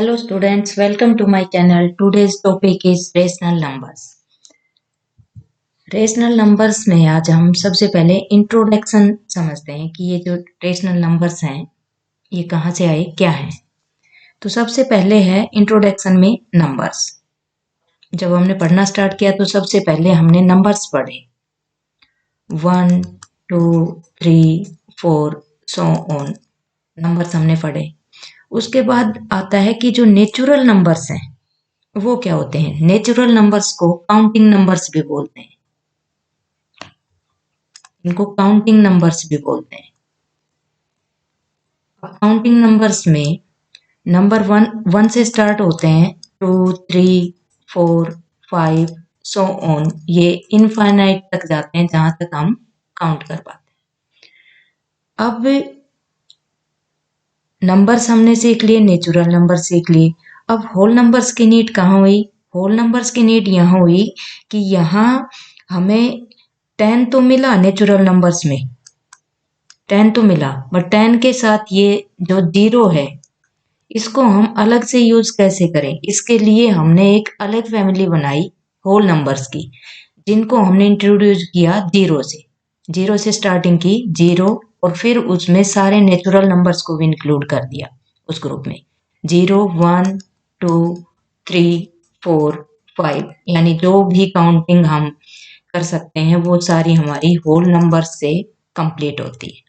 Hello students, welcome to my channel. Today's topic is rational numbers. Rational numbers में आज हम सबसे पहले इंट्रोडक्शन समझते हैं कि ये जो रेशनल नंबर्स हैं ये कहाँ से आए, क्या है। तो सबसे पहले है इंट्रोडक्शन में नंबर्स। जब हमने पढ़ना स्टार्ट किया तो सबसे पहले हमने नंबर्स पढ़े 1, 2, 3, 4 सो ऑन नंबर्स हमने पढ़े। उसके बाद आता है कि जो नेचुरल नंबर्स हैं वो क्या होते हैं। नेचुरल नंबर्स को काउंटिंग नंबर्स भी बोलते हैं, इनको काउंटिंग नंबर्स भी बोलते हैं। काउंटिंग नंबर्स में नंबर वन से स्टार्ट होते हैं, 2, 3, 4, 5 सो ऑन, ये इनफाइनाइट तक जाते हैं जहां तक हम काउंट कर पाते हैं। अब नंबर्स हमने सीख लिए, नेचुरल नंबर सीख लिए। अब होल नंबर्स की नीड कहाँ हुई? होल नंबर्स की नीड यहाँ हुई कि यहाँ हमें 10 तो मिला, नेचुरल नंबर्स में 10 तो मिला, बट 10 के साथ ये जो 0 है इसको हम अलग से यूज कैसे करें। इसके लिए हमने एक अलग फैमिली बनाई होल नंबर्स की, जिनको हमने इंट्रोड्यूस किया 0 से स्टार्टिंग की 0, और फिर उसमें सारे नेचुरल नंबर्स को भी इंक्लूड कर दिया उस ग्रुप में। 0, 1, 2, 3, 4, 5 यानी जो भी काउंटिंग हम कर सकते हैं वो सारी हमारी होल नंबर से कंप्लीट होती है।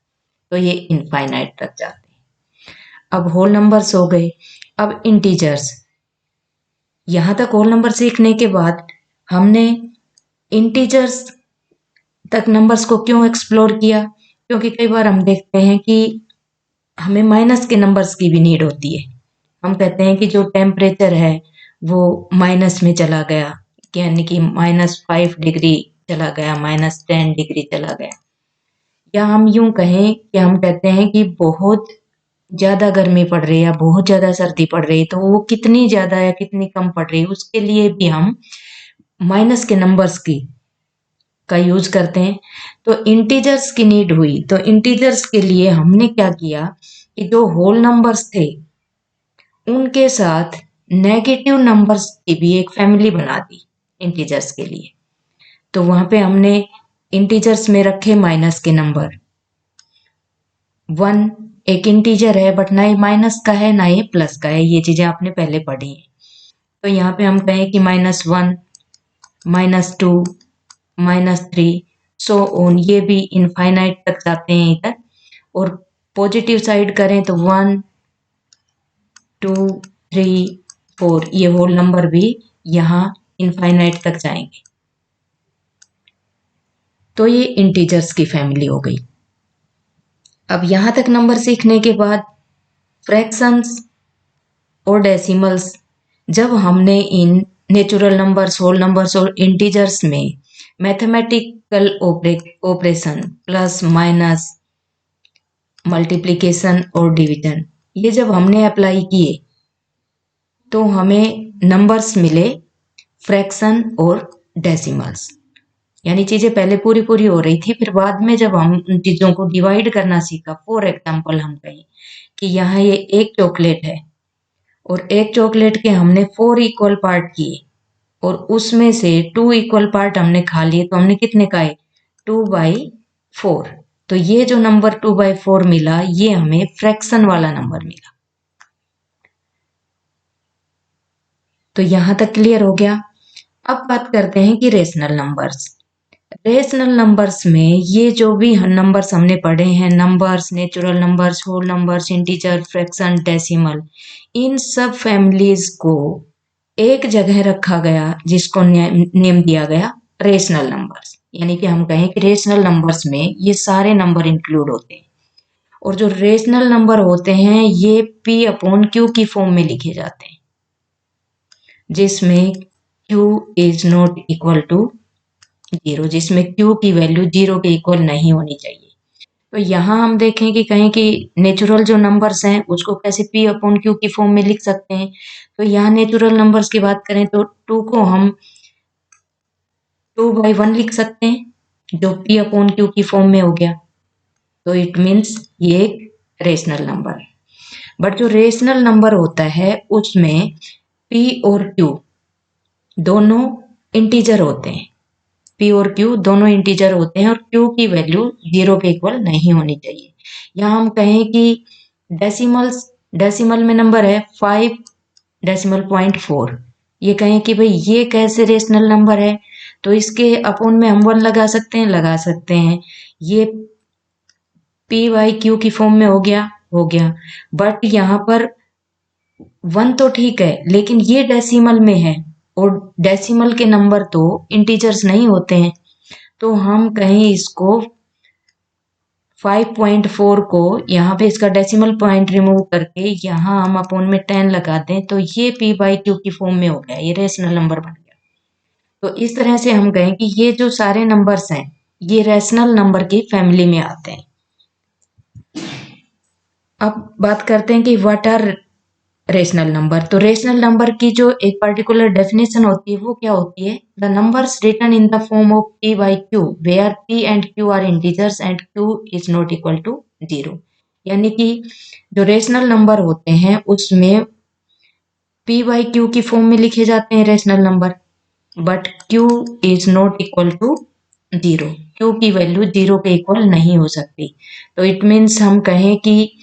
तो ये इनफाइनाइट तक जाते हैं। अब होल नंबर्स हो गए। अब इंटीजर्स। यहां तक होल नंबर सीखने के बाद हमने इंटीजर्स तक नंबर्स को क्यों एक्सप्लोर किया? क्योंकि कई बार हम देखते हैं कि हमें माइनस के नंबर्स की भी नीड होती है। हम कहते हैं कि जो टेम्परेचर है वो माइनस में चला गया, यानी कि -5 डिग्री चला गया, -10 डिग्री चला गया। या हम यूं कहें कि हम कहते हैं कि बहुत ज्यादा गर्मी पड़ रही है या बहुत ज्यादा सर्दी पड़ रही है, तो वो कितनी ज्यादा या कितनी कम पड़ रही है उसके लिए भी हम माइनस के नंबर्स की का यूज करते हैं। तो इंटीजर्स की नीड हुई, तो इंटीजर्स के लिए हमने क्या किया कि जो होल नंबर्स थे उनके साथ नेगेटिव नंबर्स की भी एक फैमिली बना दी इंटीजर्स के लिए। तो वहां पे हमने इंटीजर्स में रखे माइनस के नंबर। 1 एक इंटीजर है, बट ना ये माइनस का है ना ये प्लस का है, ये चीजें आपने पहले पढ़ी है। तो यहाँ पे हम कहें कि -1, -2, -3 सो ऑन, ये भी इनफाइनाइट तक जाते हैं इधर। और पॉजिटिव साइड करें तो 1, 2, 3, 4 ये होल नंबर भी यहाँ इनफाइनाइट तक जाएंगे। तो ये इंटीजर्स की फैमिली हो गई। अब यहां तक नंबर सीखने के बाद फ्रैक्शंस और डेसिमल्स, जब हमने इन नेचुरल नंबर्स, होल नंबर्स और इंटीजर्स में mathematical operation plus minus, multiplication और डिवीजन ये जब हमने अप्लाई किए तो हमें नंबर्स मिले फ्रैक्शन और डेसिमल्स। यानी चीजें पहले पूरी पूरी हो रही थी, फिर बाद में जब हम उन चीजों को डिवाइड करना सीखा। फॉर एग्जाम्पल हम कहें कि यहाँ ये एक चॉकलेट है और एक चॉकलेट के हमने 4 इक्वल पार्ट किए और उसमें से 2 इक्वल पार्ट हमने खा लिए, तो हमने कितने खाए? 2/4। तो ये जो नंबर 2/4 मिला ये हमें फ्रैक्शन वाला नंबर मिला। तो यहां तक क्लियर हो गया। अब बात करते हैं कि रेशनल नंबर्स। रेशनल नंबर्स में ये जो भी नंबर्स हमने पढ़े हैं, numbers, natural numbers, whole numbers, integer, fraction, decimal, इन सब फैमिलीज को एक जगह रखा गया जिसको नेम दिया गया रेशनल नंबर्स। यानी कि हम कहें कि रेशनल नंबर्स में ये सारे नंबर इंक्लूड होते हैं। और जो रेशनल नंबर होते हैं ये P/Q की फॉर्म में लिखे जाते हैं, जिसमें Q is not equal to 0, जिसमें Q की वैल्यू 0 के इक्वल नहीं होनी चाहिए। तो यहाँ हम देखें कि कहीं कि नेचुरल जो नंबर्स हैं उसको कैसे P/Q की फॉर्म में लिख सकते हैं। तो यहाँ नेचुरल नंबर्स की बात करें तो 2 को हम 2/1 लिख सकते हैं, जो P/Q की फॉर्म में हो गया। तो इट मीन्स ये एक रेशनल नंबर। बट जो रेशनल नंबर होता है उसमें p और q दोनों इंटीजर होते हैं। p और q दोनों इंटीजर होते हैं और q की वैल्यू 0 के इक्वल नहीं होनी चाहिए। यहाँ हम कहें कि डेसिमल में नंबर है 5.4, ये कहें कि भाई ये कैसे रेशनल नंबर है, तो इसके अपोन में हम 1 लगा सकते हैं। ये p बाई q की फॉर्म में हो गया। बट यहाँ पर 1 तो ठीक है, लेकिन ये डेसिमल में है और डेसिमल के नंबर तो इंटीजर्स नहीं होते हैं, तो हम कहें इसको 5.4 को यहाँ पे इसका डेसिमल पॉइंट रिमूव करके यहाँ हम अपोन में 10 लगा दें तो ये p बाई क्यू की फॉर्म में हो गया, ये रेशनल नंबर बन गया। तो इस तरह से हम कहें कि ये जो सारे नंबर्स हैं ये रेशनल नंबर की फैमिली में आते हैं। अब बात करते हैं कि व्हाट आर रेशनल नंबर। तो रेशनल नंबर की जो एक पर्टिकुलर डेफिनेशन होती है वो क्या होती है, the numbers written in the form of p by q where p and q are integers and q is not equal to 0। यानी कि जो रेशनल नंबर होते हैं उसमें p बाई q की फॉर्म में लिखे जाते हैं rational number, but q is not equal to 0, q की वैल्यू 0 के इक्वल नहीं हो सकती। तो इट मीन्स हम कहें कि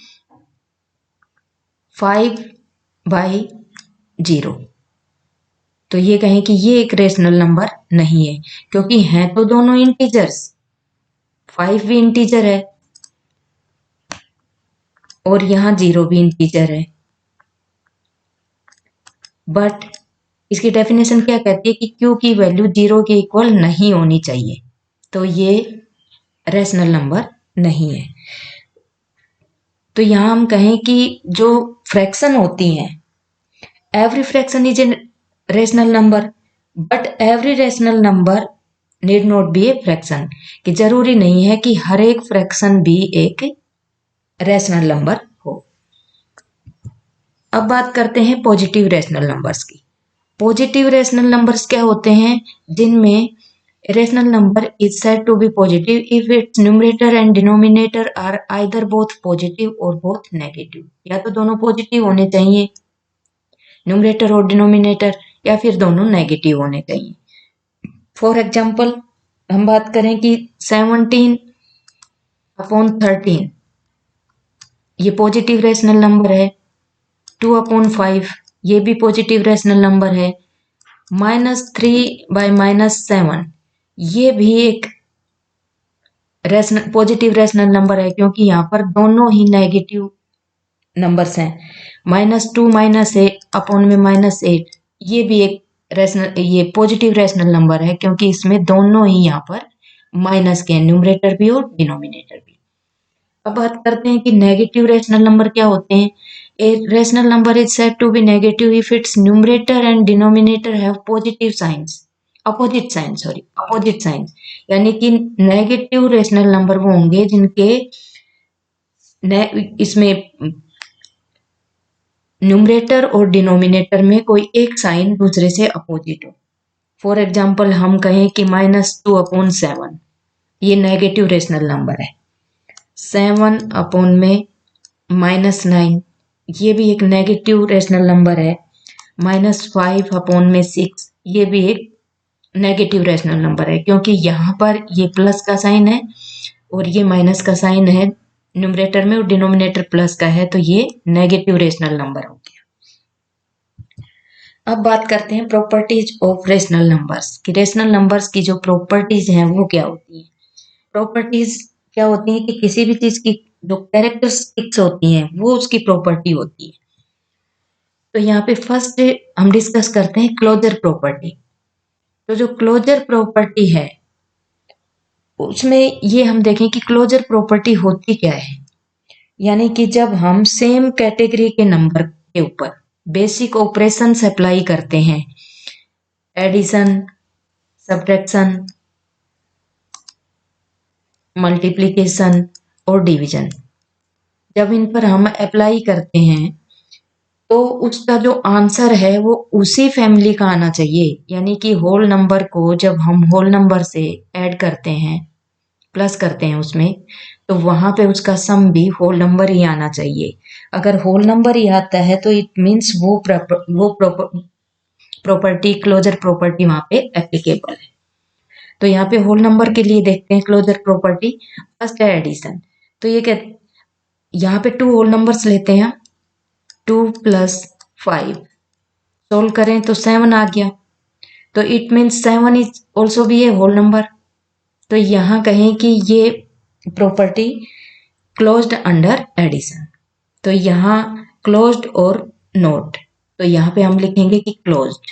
5/0, तो ये कहें कि ये एक रेशनल नंबर नहीं है, क्योंकि हैं तो दोनों इंटीजर्स, 5 भी इंटीजर है और यहाँ 0 भी इंटीजर है। बट इसकी डेफिनेशन क्या कहती है कि q की वैल्यू 0 के इक्वल नहीं होनी चाहिए, तो ये रेशनल नंबर नहीं है। तो यहाँ हम कहें कि जो फ्रैक्शन होती हैं, every fraction is a rational number but every rational number need not be a fraction, कि जरूरी नहीं है कि हर एक फ्रैक्शन भी एक रेशनल नंबर हो। अब बात करते हैं पॉजिटिव रेशनल नंबर्स की। पॉजिटिव रेशनल नंबर्स क्या होते हैं, जिनमें rational number is said to be positive if its numerator and denominator are either both positive और बोथ नेगेटिव, या तो दोनों पॉजिटिव होने चाहिए न्यूमरेटर और डिनोमिनेटर, या फिर दोनों नेगेटिव होने चाहिए। फॉर एग्जाम्पल हम बात करें कि 17/13 ये पॉजिटिव रेशनल नंबर है, 2/5 ये भी पॉजिटिव रेशनल नंबर है, -3/-7 ये भी एक पॉजिटिव रेशनल नंबर है, क्योंकि यहाँ पर दोनों ही नेगेटिव नंबर्स हैं। -2 -8 ये भी एक ये पॉजिटिव रेशनल नंबर है, क्योंकि इसमें दोनों ही यहाँ पर माइनस के, न्यूमरेटर भी और डिनोमिनेटर भी। अब बात करते हैं कि नेगेटिव रेशनल नंबर क्या होते हैं। A rational number is said to be negative if its numerator and denominator have opposite signs, यानी कि नेगेटिव रेशनल नंबर वो होंगे जिनके इसमें न्यूमरेटर और डिनोमिनेटर में कोई एक साइन दूसरे से अपोजिट हो। फॉर एग्जाम्पल हम कहें कि -2/7 ये नेगेटिव रेशनल नंबर है, 7/9 ये भी एक नेगेटिव रेशनल नंबर है, -5/6 ये भी एक नेगेटिव रेशनल नंबर है, क्योंकि यहाँ पर ये प्लस का साइन है और ये माइनस का साइन है न्यूमरेटर में और डिनोमिनेटर प्लस का है, तो ये नेगेटिव रेशनल नंबर हो गया। अब बात करते हैं प्रॉपर्टीज ऑफ रेशनल नंबर्स कि रेशनल नंबर्स की जो प्रॉपर्टीज हैं वो क्या होती हैं। प्रॉपर्टीज क्या होती है कि किसी भी चीज की जो कैरेक्टरिस्टिक्स होती हैं वो उसकी प्रॉपर्टी होती है। तो यहाँ पे फर्स्ट हम डिस्कस करते हैं क्लोजर प्रॉपर्टी। तो जो क्लोजर प्रॉपर्टी है उसमें ये हम देखें कि क्लोजर प्रॉपर्टी होती क्या है, यानी कि जब हम सेम कैटेगरी के नंबर के ऊपर बेसिक ऑपरेशंस अप्लाई करते हैं, एडिशन, सब्ट्रैक्शन, मल्टीप्लिकेशन और डिवीजन, जब इन पर हम अप्लाई करते हैं तो उसका जो आंसर है वो उसी फैमिली का आना चाहिए। यानी कि होल नंबर को जब हम होल नंबर से ऐड करते हैं प्लस करते हैं उसमें, तो वहां पे उसका सम भी होल नंबर ही आना चाहिए। अगर होल नंबर ही आता है तो इट मीन्स वो प्रॉपर्टी, क्लोजर प्रॉपर्टी वहां पे एप्लीकेबल है। तो यहाँ पे होल नंबर के लिए देखते हैं क्लोजर प्रॉपर्टी। फर्स्ट है एडिशन, तो ये क्या, यहाँ पे 2 होल नंबर्स लेते हैं, 2 + 5 सोल्व करें तो 7 आ गया, तो इट मीन्स 7 इज ऑल्सो भी ए होल नंबर। तो यहाँ कहें कि ये प्रॉपर्टी क्लोज्ड अंडर एडिशन, तो यहाँ क्लोज्ड और नोट, तो यहाँ पे हम लिखेंगे कि क्लोज्ड।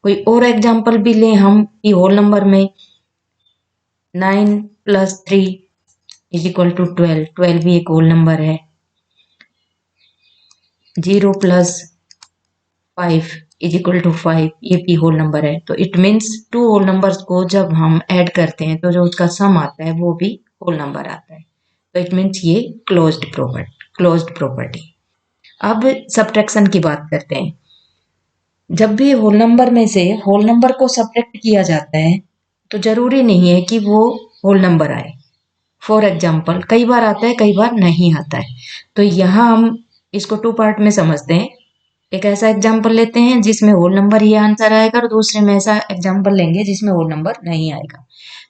कोई और एग्जांपल भी लें हम कि होल नंबर में 9 + 3 = 12, 12 भी एक होल नंबर है। 0 + 5 = 5, ये भी होल नंबर है। तो इट मीन्स 2 होल नंबर्स को जब हम ऐड करते हैं तो जो उसका सम आता है वो भी होल नंबर आता है। तो इट मीन्स ये क्लोज्ड प्रॉपर्टी। अब सब्ट्रैक्शन की बात करते हैं। जब भी होल नंबर में से होल नंबर को सब्ट्रैक्ट किया जाता है तो जरूरी नहीं है कि वो होल नंबर आए। फॉर एग्जाम्पल कई बार आता है, कई बार नहीं आता है। तो यहाँ हम इसको 2 पार्ट में समझते हैं। एक ऐसा एग्जाम्पल लेते हैं जिसमें होल नंबर ही आंसर आएगा, और दूसरे में ऐसा एग्जाम्पल लेंगे जिसमें होल नंबर नहीं आएगा।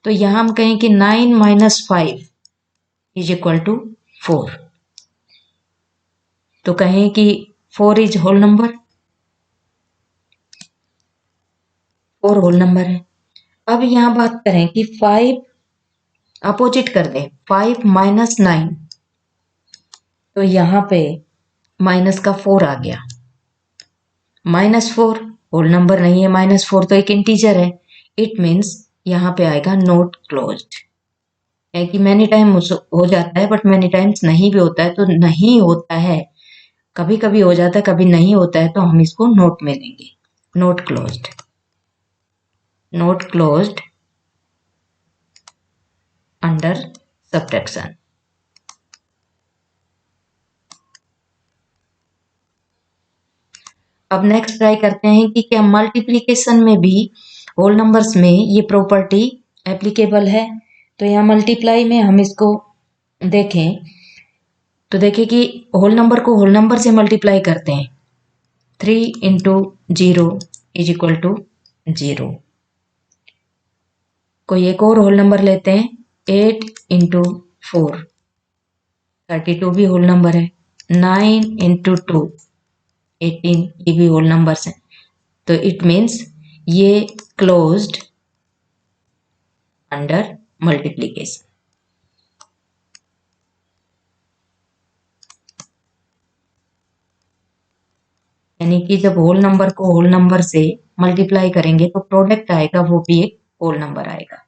तो यहाँ हम कहें कि 9 - 5 = 4, तो कहें कि 4 is whole number, 4 whole number है। अब यहाँ बात करें कि 5 अपोजिट कर दें, 5 - 9, तो यहाँ पे माइनस का 4 आ गया। -4 होल नंबर नहीं है, -4 तो एक इंटीजर है। इट मीन्स यहाँ पे आएगा नॉट क्लोज्ड। है कि मैनी टाइम हो जाता है, बट मैनी टाइम्स नहीं भी होता है। तो नहीं होता है, कभी कभी हो जाता है, कभी नहीं होता है, तो हम इसको नोट में लेंगे, not closed, not closed under subtraction. अब नेक्स्ट ट्राई करते हैं कि क्या मल्टीप्लिकेशन में भी होल नंबर्स में ये प्रॉपर्टी एप्लीकेबल है। तो यहाँ मल्टीप्लाई में हम इसको देखें तो देखें कि होल नंबर को होल नंबर से मल्टीप्लाई करते हैं, 3 × 0 = 0। कोई एक और होल नंबर लेते हैं, 8 × 4 32 भी होल नंबर है। 9 × 2 18, ये भी होल नंबर्स हैं। तो इट मीन्स ये क्लोज्ड अंडर मल्टीप्लिकेशन। यानी कि जब होल नंबर को होल नंबर से मल्टीप्लाई करेंगे तो प्रोडक्ट आएगा, वो भी एक होल नंबर आएगा।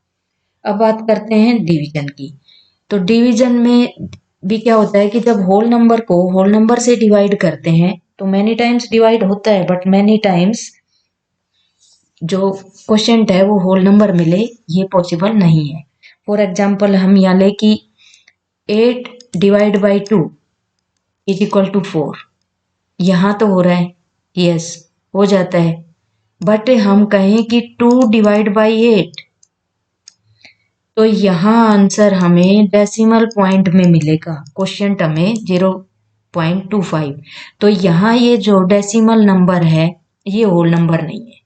अब बात करते हैं डिवीजन की। तो डिवीजन में भी क्या होता है कि जब होल नंबर को होल नंबर से डिवाइड करते हैं तो मैनी टाइम्स डिवाइड होता है, बट मैनी टाइम्स जो क्वोशिएंट है वो होल नंबर मिले, ये पॉसिबल नहीं है। फॉर एग्जाम्पल हम यहाँ ले कि 8 / 2 = 4, यहाँ तो हो रहा है, यस हो जाता है, बट हम कहें कि 2 / 8, तो यहाँ आंसर हमें डेसिमल पॉइंट में मिलेगा, क्वोशिएंट हमें 0.25। तो यहाँ ये जो डेसिमल नंबर है ये होल नंबर नहीं है,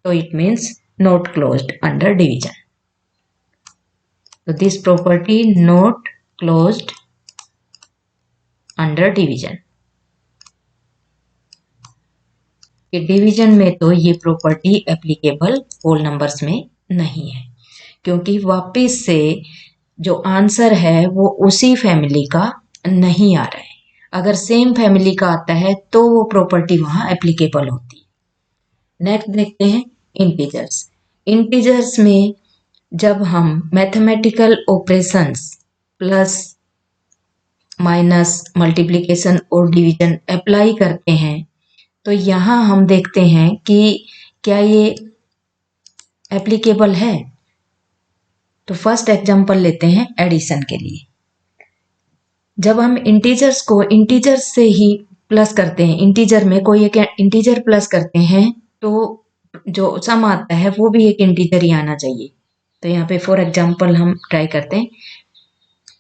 तो it means not closed under division. तो this property not closed under division. Division में तो ये प्रॉपर्टी एप्लीकेबल होल नंबर्स में नहीं है, क्योंकि वापस से जो आंसर है वो उसी फैमिली का नहीं आ रहा है। अगर सेम फैमिली का आता है तो वो प्रॉपर्टी वहां एप्लीकेबल होती है। नेक्स्ट देखते हैं इंटीजर्स। इंटीजर्स में जब हम mathematical operations plus minus multiplication और डिवीजन अप्लाई करते हैं तो यहाँ हम देखते हैं कि क्या ये एप्लीकेबल है। तो फर्स्ट एग्जांपल लेते हैं एडिशन के लिए। जब हम इंटीजर्स को इंटीजर्स से ही प्लस करते हैं, इंटीजर में कोई एक इंटीजर प्लस करते हैं तो जो सम आता है वो भी एक इंटीजर ही आना चाहिए। तो यहाँ पे फॉर एग्जाम्पल हम ट्राई करते हैं,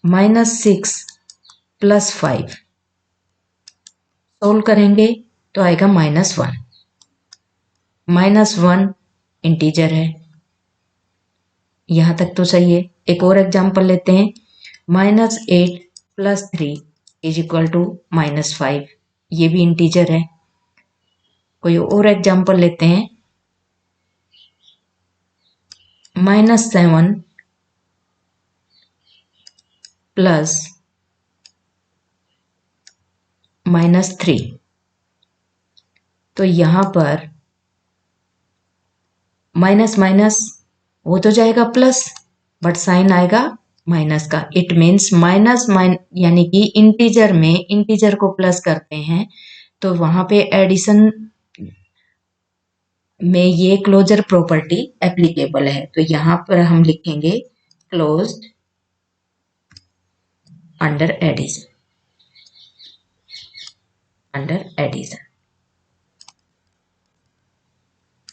-6 + 5 सोल्व करेंगे तो आएगा -1। -1 इंटीजर है, यहाँ तक तो सही है। एक और एग्जाम्पल लेते हैं, -8 + 3 = -5, ये भी इंटीजर है। कोई और एग्जाम्पल लेते हैं, -7 + -3, तो यहाँ पर माइनस माइनस वो तो जाएगा प्लस, बट साइन आएगा माइनस का। इट मीन्स माइनस यानी कि इंटीजर में इंटीजर को प्लस करते हैं तो वहां पे एडिशन में ये क्लोजर प्रॉपर्टी एप्लीकेबल है। तो यहाँ पर हम लिखेंगे closed under addition, under addition.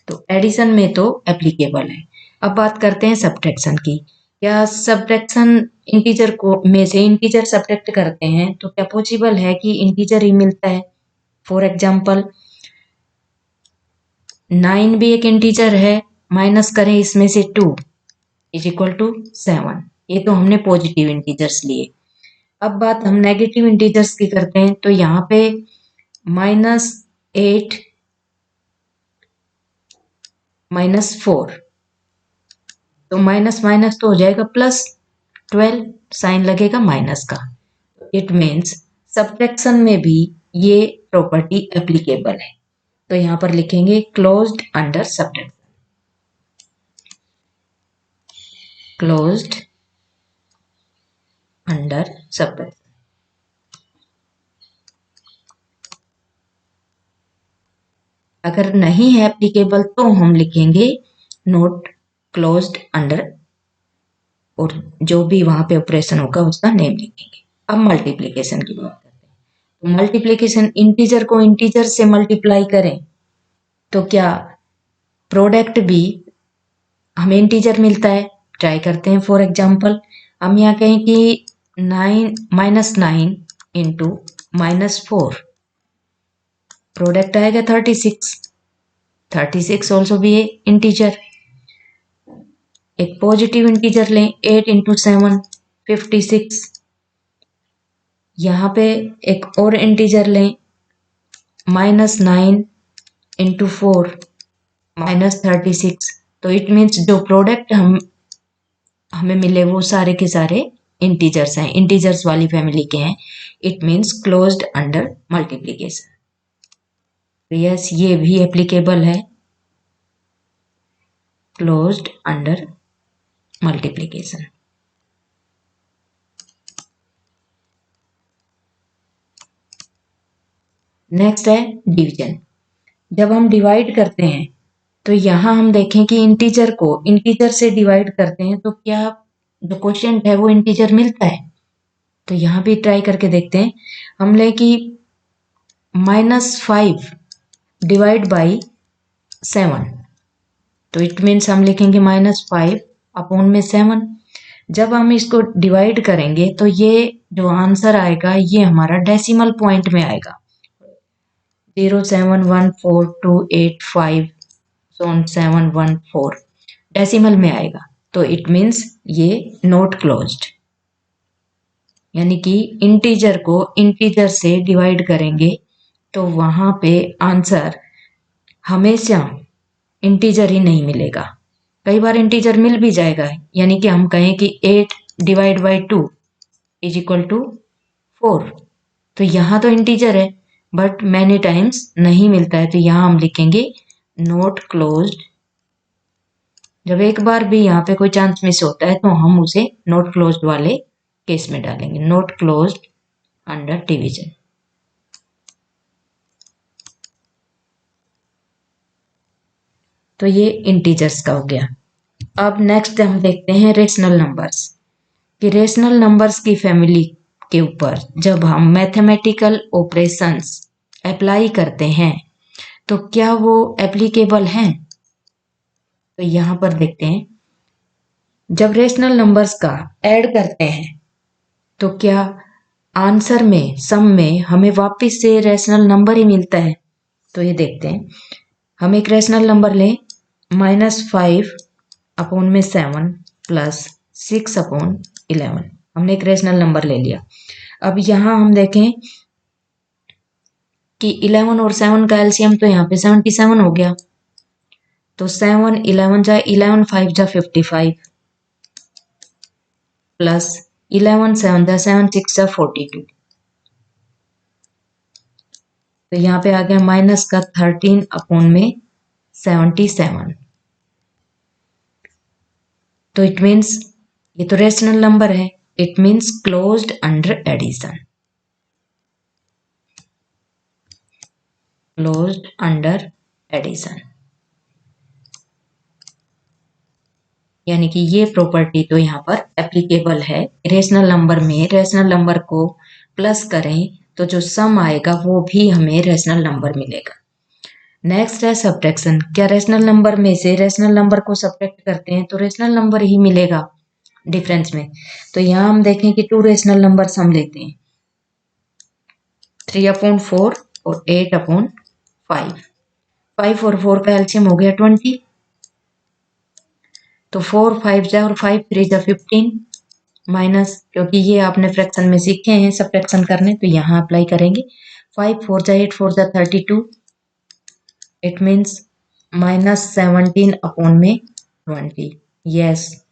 तो एडिशन में तो एप्लीकेबल है। अब बात करते हैं सब्ट्रैक्शन की। क्या सब्ट्रैक्शन इंटीजर को में से इंटीजर सब्ट्रैक्ट करते हैं तो क्या पॉसिबल है कि इंटीजर ही मिलता है? फॉर एग्जाम्पल 9 भी एक इंटीजर है, माइनस करें इसमें से 2 = 7। ये तो हमने पॉजिटिव इंटीजर्स लिए। अब बात हम नेगेटिव इंटीजर्स की करते हैं, तो यहाँ पे -8 -4, तो माइनस माइनस तो हो जाएगा प्लस, 12 साइन लगेगा माइनस का। इट मीन्स सब्ट्रैक्शन में भी ये प्रॉपर्टी एप्लीकेबल है। तो यहाँ पर लिखेंगे closed under subtraction, closed under subtraction. अगर नहीं है एप्लीकेबल तो हम लिखेंगे नोट क्लोज्ड अंडर, और जो भी वहां पे ऑपरेशन होगा उसका नेम लिखेंगे। अब मल्टीप्लिकेशन की बात करते हैं। तो मल्टीप्लिकेशन, इंटीजर को इंटीजर से मल्टीप्लाई करें तो क्या प्रोडक्ट भी हमें इंटीजर मिलता है? ट्राई करते हैं। फॉर एग्जाम्पल हम यहाँ कहें कि -9 इंटू -4, प्रोडक्ट आएगा 36। 36 ऑल्सो भी है इंटीजर। एक पॉजिटिव इंटीजर लें, 8 × 7 56। यहाँ पे एक और इंटीजर लें, -9 × 4 -36। तो इट मीन्स जो प्रोडक्ट हमें मिले वो सारे के सारे इंटीजर्स हैं, इंटीजर्स वाली फैमिली के हैं। It means closed under multiplication. Yes, ये भी एप्लीकेबल है, क्लोज्ड अंडर मल्टीप्लिकेशन। नेक्स्ट है डिवीजन। जब हम डिवाइड करते हैं तो यहाँ हम देखें कि इंटीजर को इंटीजर से डिवाइड करते हैं तो क्या जो क्वोशिएंट है वो इंटीजर मिलता है? तो यहाँ भी ट्राई करके देखते हैं। हम ले कि -5 डिवाइड बाई 7, तो इट मीन्स हम लिखेंगे -5 अपॉन में 7। जब हम इसको डिवाइड करेंगे तो ये जो आंसर आएगा ये हमारा डेसिमल पॉइंट में आएगा, 0714285 डेसिमल में आएगा। तो इट मीन्स ये नॉट क्लोज्ड, यानी कि इंटीजर को इंटीजर से डिवाइड करेंगे तो वहां पे आंसर हमेशा इंटीजर ही नहीं मिलेगा। कई बार इंटीजर मिल भी जाएगा, यानी कि हम कहें कि 8 डिवाइड बाई 2 = 4, तो यहाँ तो इंटीजर है बट मैनी टाइम्स नहीं मिलता है, तो यहाँ हम लिखेंगे नॉट क्लोज्ड। जब एक बार भी यहाँ पे कोई चांस मिस होता है तो हम उसे नॉट क्लोज्ड वाले केस में डालेंगे, नॉट क्लोज्ड अंडर डिवीजन। तो ये इंटीजर्स का हो गया। अब नेक्स्ट हम देखते हैं रेशनल नंबर्स, कि रेशनल नंबर्स की फैमिली के ऊपर जब हम मैथमेटिकल ऑपरेशंस अप्लाई करते हैं तो क्या वो एप्लीकेबल हैं? तो यहाँ पर देखते हैं, जब रेशनल नंबर्स का ऐड करते हैं तो क्या आंसर में, सम में हमें वापस से रेशनल नंबर ही मिलता है? तो ये देखते हैं। हम एक रेशनल नंबर लें, -5 अपॉन में 7 प्लस 6 अपॉन 11। हमने एक रेशनल नंबर ले लिया। अब यहाँ हम देखें कि 11 और 7 का एलसीएम तो यहाँ पे 77 हो गया। तो 7 11 जा 11 5 जा 55 प्लस 11 7 जा 7 6 जा 42। तो यहाँ पे आ गया माइनस का 13 अपॉन में 77। तो इट मीन्स ये तो रेशनल नंबर है, it means closed under addition, closed under addition. यानी कि ये प्रॉपर्टी तो यहाँ पर एप्लीकेबल है। रेशनल नंबर में रेशनल नंबर को प्लस करें तो जो सम आएगा वो भी हमें रेशनल नंबर मिलेगा। नेक्स्ट है सब्ट्रैक्शन। क्या रेशनल नंबर में से रेशनल नंबर को सब्ट्रैक्ट करते हैं तो रेशनल नंबर ही मिलेगा डिफरेंस में। तो यहाँ हम देखें कि 2 रेशनल नंबर हम लेते हैं, 3/4 और 8/5। 5 और 4 का एलसीएम हो गया 20। तो 4 5 जा और 5 3 जा 15 माइनस, क्योंकि ये आपने फ्रैक्शन में सीखे हैं सब्ट्रैक्शन करने तो यहाँ अप्लाई करेंगे। 5 4 जा 8 4 जा 32। इट मीन्स -17 अपॉन में 20। Yes,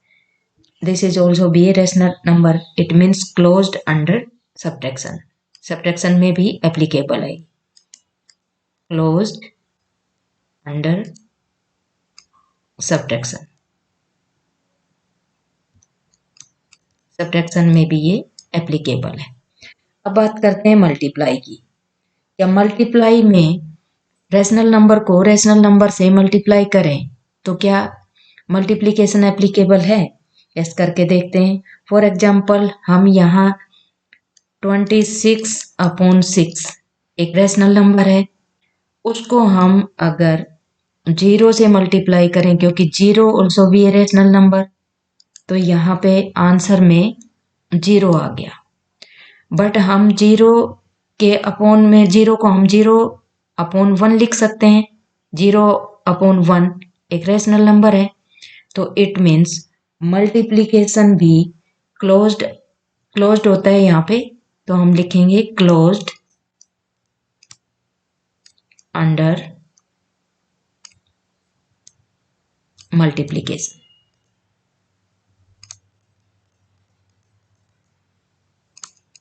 this is also be A rational number, it means closed under subtraction. Subtraction में भी एप्लीकेबल है, क्लोज्ड अंडर सब्ट्रैक्शन। सब्ट्रैक्शन में भी ये एप्लीकेबल है। अब बात करते हैं मल्टीप्लाई की। क्या मल्टीप्लाई में रेशनल नंबर को रेशनल नंबर से मल्टीप्लाई करें तो क्या मल्टीप्लिकेशन एप्लीकेबल है? यस, करके देखते हैं। फॉर एग्जाम्पल हम यहाँ 26/6 एक रेशनल नंबर है, उसको हम अगर 0 से मल्टीप्लाई करें, क्योंकि 0 ऑल्सो भी ए रेशनल नंबर, तो यहाँ पे आंसर में 0 आ गया। बट हम 0 के अपॉन में 0 को हम 0/1 लिख सकते हैं। 0/1 एक रेशनल नंबर है, तो इट मीन्स मल्टीप्लिकेशन भी क्लोज्ड होता है यहाँ पे। तो हम लिखेंगे क्लोज्ड अंडर मल्टीप्लिकेशन।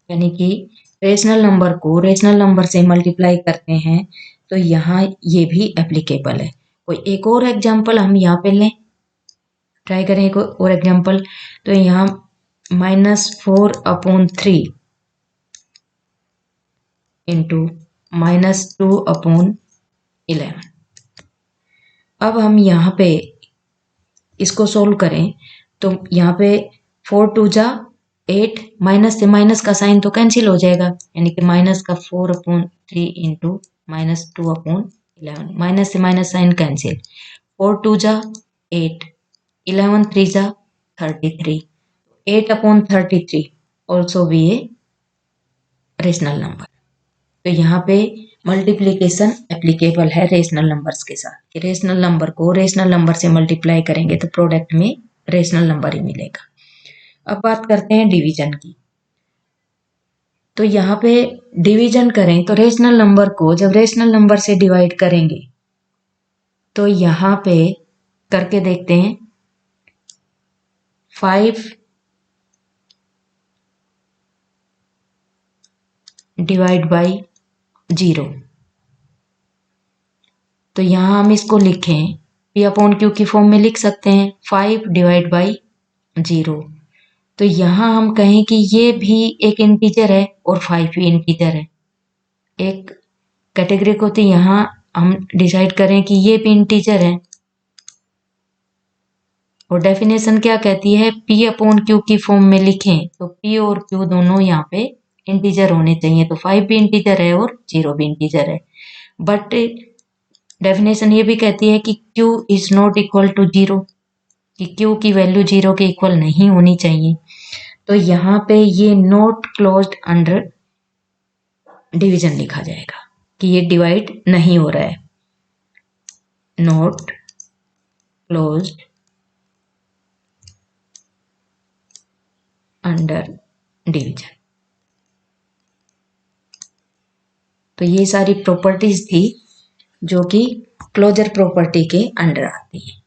यानी कि रेशनल नंबर को रेशनल नंबर से मल्टीप्लाई करते हैं तो यहाँ ये भी एप्लीकेबल है। कोई एक और एग्जांपल हम यहाँ पे लें, ट्राई करें एक और एग्जांपल। तो यहाँ -4/3 इंटू -2/11। अब हम यहाँ पे इसको सोल्व करें तो यहाँ पे 4 2 जा 8, माइनस से माइनस का साइन तो कैंसिल हो जाएगा, यानी कि माइनस का 4/3 इंटू -2/11। माइनस से माइनस साइन कैंसिल, 4 2 जा 8, 11 3 जा 33। 8/33 ऑल्सो भी ए रेशनल नंबर। तो यहाँ पे मल्टीप्लिकेशन एप्लीकेबल है रेशनल नंबर्स के साथ, कि रेशनल नंबर को रेशनल नंबर से मल्टीप्लाई करेंगे तो प्रोडक्ट में रेशनल नंबर ही मिलेगा। अब बात करते हैं डिवीजन की। तो यहाँ पे डिवीजन करें तो रेशनल नंबर को जब रेशनल नंबर से डिवाइड करेंगे तो यहाँ पे करके देखते हैं। 5 डिवाइड बाई 0, तो यहाँ हम इसको लिखें P/Q की फॉर्म में लिख सकते हैं 5 डिवाइड बाई 0। तो यहाँ हम कहें कि ये भी एक इंटीजर है और 5 भी इंटीजर है। एक कैटेगरी को तो यहाँ हम डिसाइड करें कि ये भी इंटीजर है, और डेफिनेशन क्या कहती है, P/Q की फॉर्म में लिखें तो P और Q दोनों यहाँ पे इंटीजर होने चाहिए। तो 5 भी इंटीजर है और 0 भी इंटीजर है। बट डेफिनेशन ये भी कहती है कि Q is not equal to 0, कि क्यू की वैल्यू 0 के इक्वल नहीं होनी चाहिए, तो यहाँ पे ये नॉट क्लोज्ड अंडर डिवीजन लिखा जाएगा कि ये डिवाइड नहीं हो रहा है, नॉट क्लोज्ड अंडर डिवीजन। तो ये सारी प्रॉपर्टीज थी जो कि क्लोजर प्रॉपर्टी के अंडर आती है।